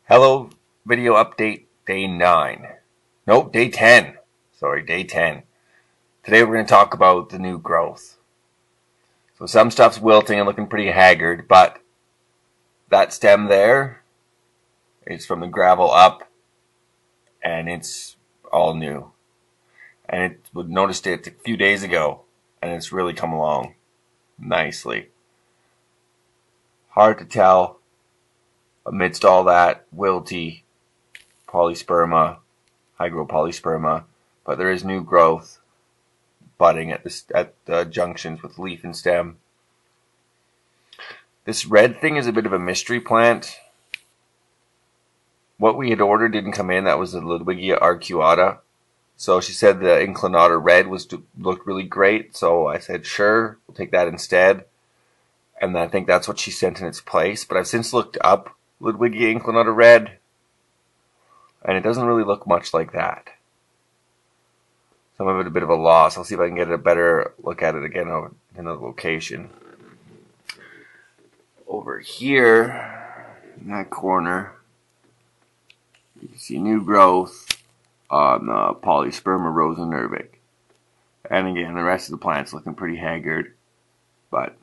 Hello, video update day 9. Nope, day 10. Sorry, day 10. Today we're going to talk about the new growth. So some stuff's wilting and looking pretty haggard, but that stem there is from the gravel up and it's all new. And we noticed it a few days ago and it's really come along nicely. Hard to tell amidst all that wilty polysperma, hygropolysperma, but there is new growth budding at the junctions with leaf and stem. This red thing is a bit of a mystery plant. What we had ordered didn't come in. That was the Ludwigia arcuata. So she said the inclinata red looked really great. So I said, sure, we'll take that instead. And I think that's what she sent in its place. But I've since looked up Ludwigia inclinata red, and it doesn't really look much like that. Some of it a bit of a loss. I'll see if I can get a better look at it again in another location. Over here, in that corner, you can see new growth on Polysperma rosenervic. And again, the rest of the plant's looking pretty haggard, but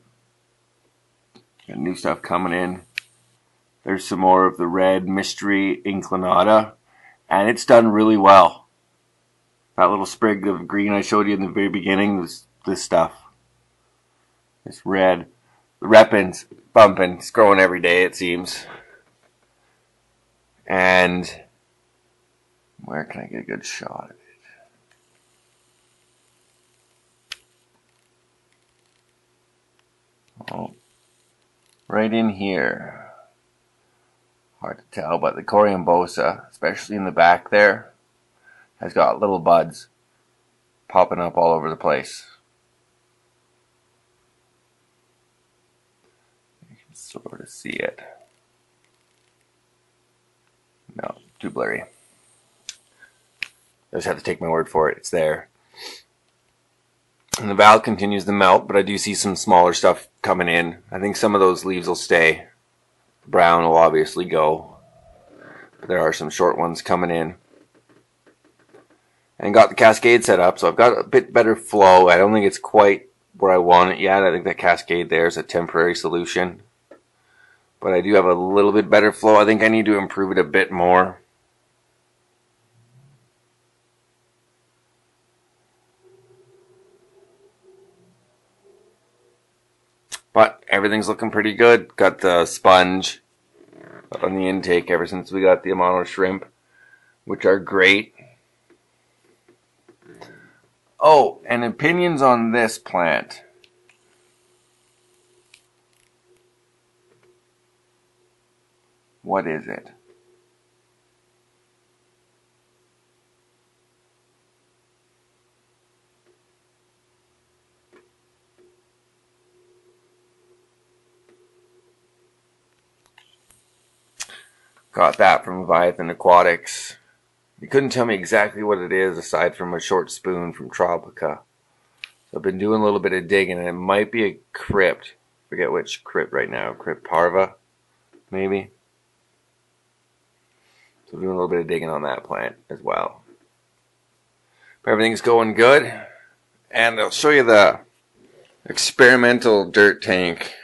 got new stuff coming in. There's some more of the red mystery inclinata, and it's done really well. That little sprig of green I showed you in the very beginning was this stuff. It's red. The repin's bumping. It's growing every day, it seems. And where can I get a good shot of it? Oh, right in here. Hard to tell, but the Coriambosa, especially in the back there, has got little buds popping up all over the place. You can sort of see it. No, too blurry. I just have to take my word for it. It's there. And the valve continues to melt, but I do see some smaller stuff coming in. I think some of those leaves will stay. Brown will obviously go. But there are some short ones coming in. And got the cascade set up, so I've got a bit better flow. I don't think it's quite where I want it yet. I think that cascade there is a temporary solution. But I do have a little bit better flow. I think I need to improve it a bit more. But everything's looking pretty good. Got the sponge on the intake ever since we got the Amano shrimp, which are great. Oh, and opinions on this plant. What is it? Got that from Leviathan Aquatics. You couldn't tell me exactly what it is aside from a short spoon from Tropica. So I've been doing a little bit of digging, and it might be a crypt. Forget which crypt right now. Crypt parva, maybe. So doing a little bit of digging on that plant as well. But everything's going good. And I'll show you the experimental dirt tank.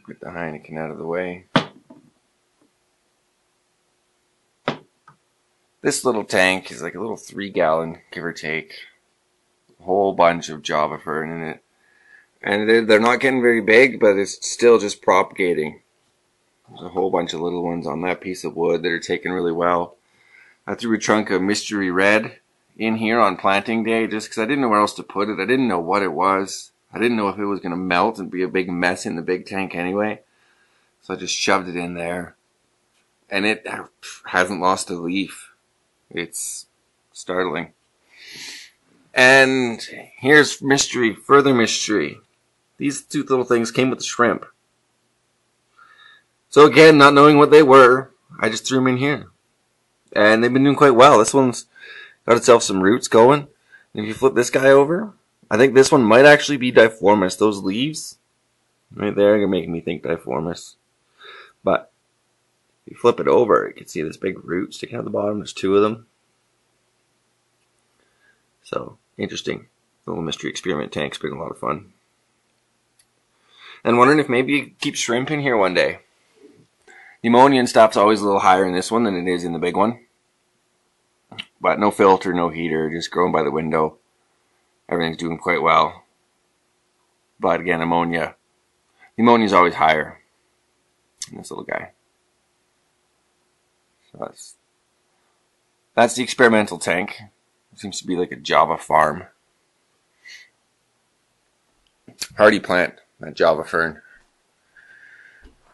Get the Heineken out of the way. This little tank is like a little 3-gallon, give or take. A whole bunch of Java fern in it. And they're not getting very big, but it's still just propagating. There's a whole bunch of little ones on that piece of wood that are taking really well. I threw a trunk of Mystery Red in here on planting day just because I didn't know where else to put it. I didn't know what it was. I didn't know if it was going to melt and be a big mess in the big tank anyway. So I just shoved it in there. And it hasn't lost a leaf. It's startling. And here's further mystery. These two little things came with the shrimp. So again, not knowing what they were, I just threw them in here. And they've been doing quite well. This one's got itself some roots going. And if you flip this guy over, I think this one might actually be Diformis. Those leaves Right there, you're making me think Diformis. But if you flip it over, you can see this big root sticking out the bottom. There's 2 of them. So, interesting. Little mystery experiment tank's been a lot of fun. And wondering if maybe you keep shrimp in here one day. The ammonia and stuff's always a little higher in this one than it is in the big one. But no filter, no heater, just growing by the window. Everything's doing quite well. But again, ammonia. The ammonia's always higher in this little guy. So that's the experimental tank. It seems to be like a Java farm. Hardy plant, that Java fern.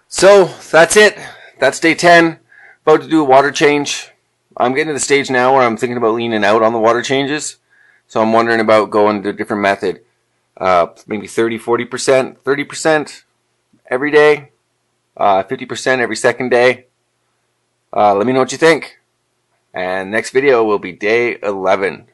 So, that's it. That's day 10. About to do a water change. I'm getting to the stage now where I'm thinking about leaning out on the water changes. So I'm wondering about going to a different method. Maybe 30, 40%, 30% every day. 50% every second day. Let me know what you think. And next video will be day 11.